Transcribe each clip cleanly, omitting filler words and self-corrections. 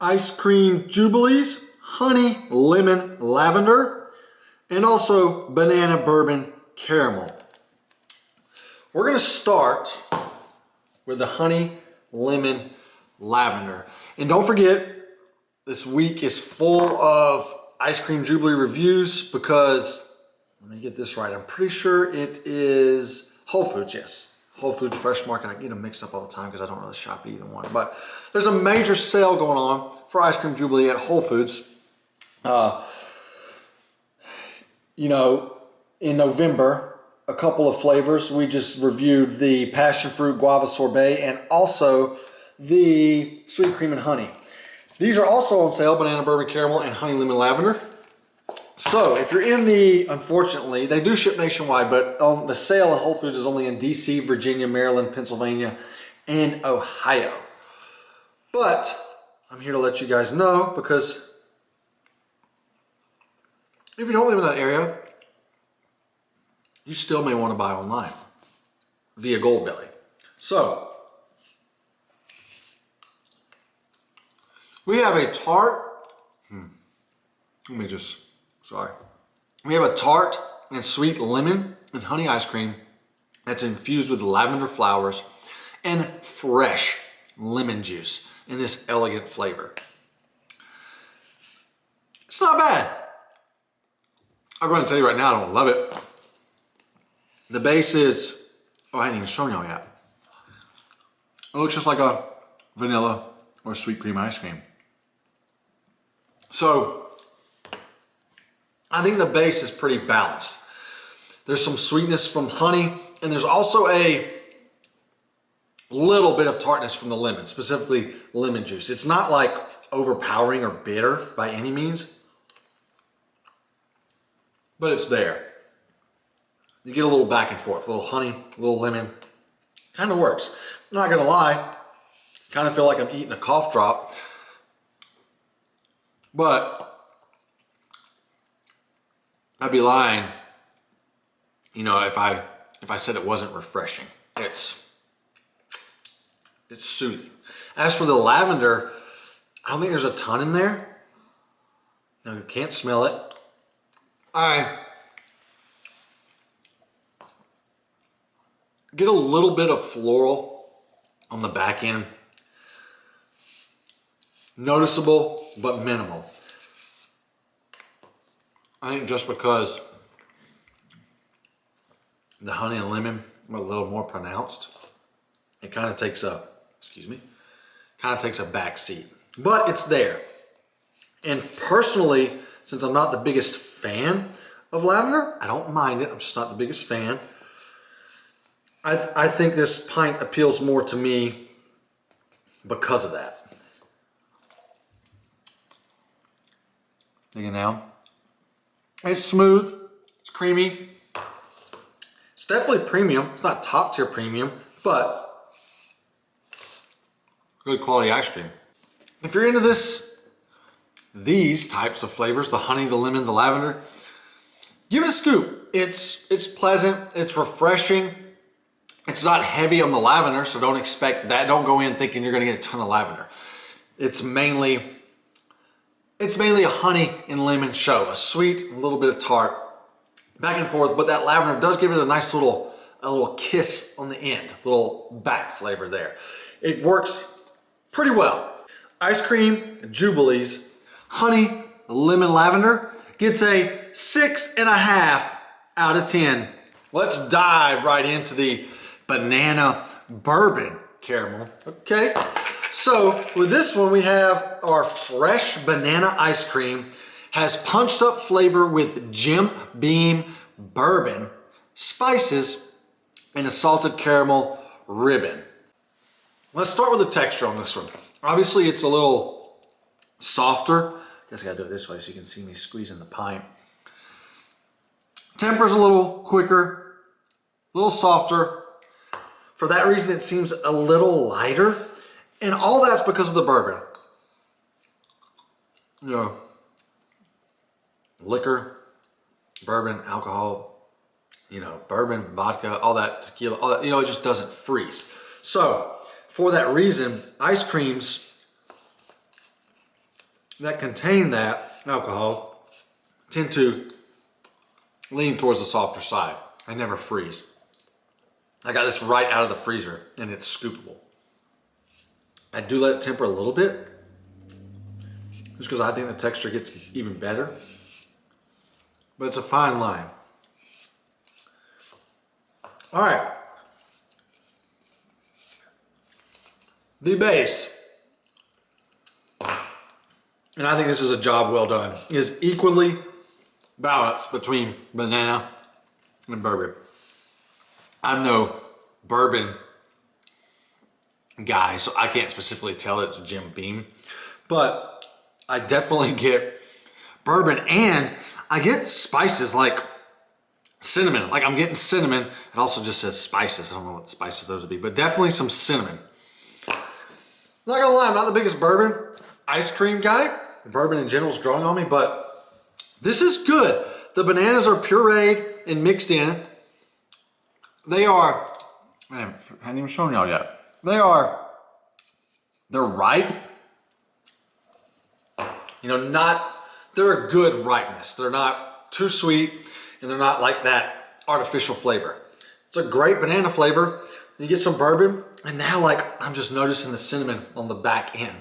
ice cream Jubilees, honey, lemon, lavender, and also banana bourbon caramel. We're gonna start with the honey, lemon, lavender. And don't forget, this week is full of ice cream Jubilee reviews because, let me get this right, I'm pretty sure it is Whole Foods, yes. Whole Foods Fresh Market. I get them mixed up all the time because I don't really shop at either one. But there's a major sale going on for ice cream Jubilee at Whole Foods. You know, in November, a couple of flavors. We just reviewed the passion fruit guava sorbet and also the sweet cream and honey. These are also on sale, banana bourbon caramel and honey lemon lavender. So if you're in the, unfortunately, they do ship nationwide, but the sale at Whole Foods is only in DC, Virginia, Maryland, Pennsylvania, and Ohio. But I'm here to let you guys know because if you don't live in that area, you still may want to buy online via Goldbelly. So we have a tart. We have a tart and sweet lemon and honey ice cream that's infused with lavender flowers and fresh lemon juice in this elegant flavor. It's not bad. I'm going to tell you right now, I don't love it. The base is, oh, I hadn't even shown y'all yet. It looks just like a vanilla or sweet cream ice cream. So I think the base is pretty balanced. There's some sweetness from honey, and there's also a little bit of tartness from the lemon, specifically lemon juice. It's not like overpowering or bitter by any means, but it's there. You get a little back and forth, a little honey, a little lemon. Kind of works. I'm not gonna lie, kind of feel like I'm eating a cough drop, but I'd be lying, you know, if I said it wasn't refreshing. It's soothing. As for the lavender, I don't think there's a ton in there. No, you can't smell it. I get a little bit of floral on the back end. Noticeable, but minimal. I think just because the honey and lemon are a little more pronounced, it kind of takes a, back seat. But it's there. And personally, since I'm not the biggest fan of lavender, I don't mind it, I'm just not the biggest fan. I think this pint appeals more to me because of that. Dig it down. It's smooth, it's creamy. It's definitely premium. It's not top tier premium, but good quality ice cream. If you're into these types of flavors, the honey, the lemon, the lavender, give it a scoop. It's pleasant, it's refreshing. It's not heavy on the lavender, so don't expect that. Don't go in thinking you're gonna get a ton of lavender. It's mainly a honey and lemon show, a sweet, a little bit of tart, back and forth, but that lavender does give it a nice little kiss on the end, little back flavor there. It works pretty well. Ice cream Jubilees, honey, lemon, lavender gets a 6.5 out of 10. Let's dive right into the banana bourbon caramel, okay? So with this one, we have our fresh banana ice cream, has punched up flavor with Jim Beam bourbon, spices, and a salted caramel ribbon. Let's start with the texture on this one. Obviously, it's a little softer. I guess I gotta do it this way so you can see me squeezing the pint. Tempers a little quicker, a little softer. For that reason, it seems a little lighter. And all that's because of the bourbon. You know, liquor, bourbon, alcohol, you know, bourbon, vodka, all that, tequila, all that, you know, it just doesn't freeze. So for that reason, ice creams that contain that alcohol tend to lean towards the softer side. I never freeze. I got this right out of the freezer and it's scoopable. I do let it temper a little bit just because I think the texture gets even better. But it's a fine line. All right. The base, and I think this is a job well done, is equally balanced between banana and bourbon. I'm no bourbon guy, so I can't specifically tell it's Jim Beam, but I definitely get bourbon and I get spices like cinnamon. Like I'm getting cinnamon. It also just says spices. I don't know what spices those would be, but definitely some cinnamon. Not gonna lie, I'm not the biggest bourbon ice cream guy. Bourbon in general is growing on me, but this is good. The bananas are pureed and mixed in. They are, man, I haven't even shown y'all yet. They're ripe. You know, they're a good ripeness. They're not too sweet and they're not like that artificial flavor. It's a great banana flavor. You get some bourbon and now like I'm just noticing the cinnamon on the back end.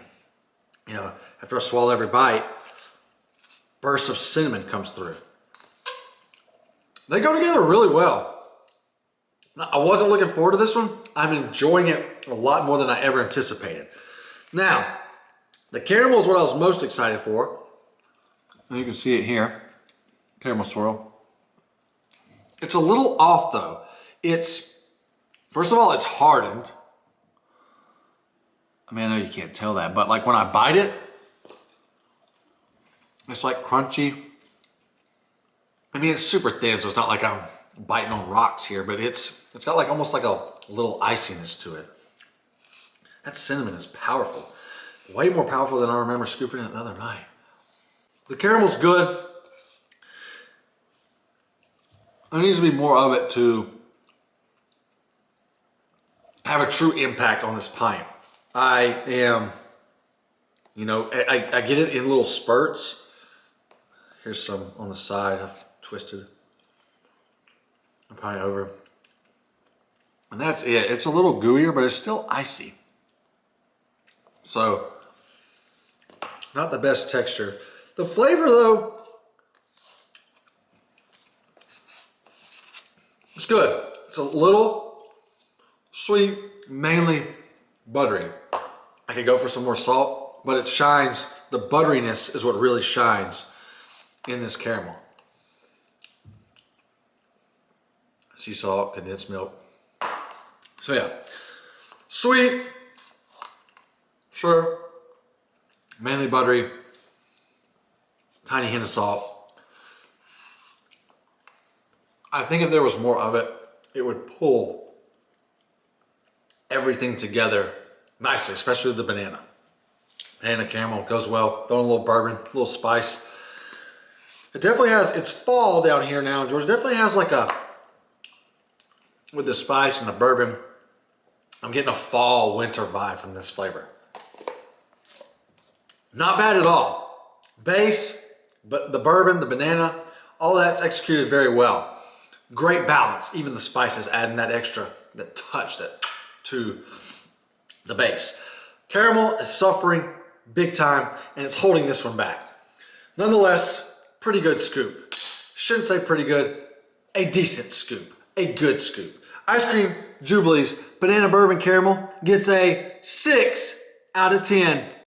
You know, after I swallow every bite, burst of cinnamon comes through. They go together really well. I wasn't looking forward to this one. I'm enjoying it a lot more than I ever anticipated. Now, the caramel is what I was most excited for. And you can see it here, caramel swirl. It's a little off though. First of all, it's hardened. I mean, I know you can't tell that, but like when I bite it, it's like crunchy. I mean, it's super thin, so it's not like I'm biting on rocks here, but it's got like almost like a little iciness to it. That cinnamon is powerful. Way more powerful than I remember scooping it the other night. The caramel's good. There needs to be more of it to have a true impact on this pint. I am, you know, I get it in little spurts. Here's some on the side I've twisted. I'm probably over. And that's it. It's a little gooier, but it's still icy. So, not the best texture. The flavor though, it's good. It's a little sweet, mainly buttery. I could go for some more salt, but it shines. The butteriness is what really shines in this caramel. Sea salt, condensed milk. So yeah, sweet, sure, mainly buttery, tiny hint of salt. I think if there was more of it, it would pull everything together nicely, especially with the banana. Banana caramel goes well. Throw in a little bourbon, a little spice. It definitely has, it's fall down here now in Georgia. It definitely has like a, with the spice and the bourbon, I'm getting a fall winter vibe from this flavor. Not bad at all. Base, but the bourbon, the banana, all that's executed very well. Great balance, even the spices adding that extra, that touch to the base. Caramel is suffering big time and it's holding this one back. Nonetheless, pretty good scoop. Shouldn't say pretty good, a decent scoop, a good scoop. Ice Cream Jubilee's Banana Bourbon Caramel gets a 6 out of 10.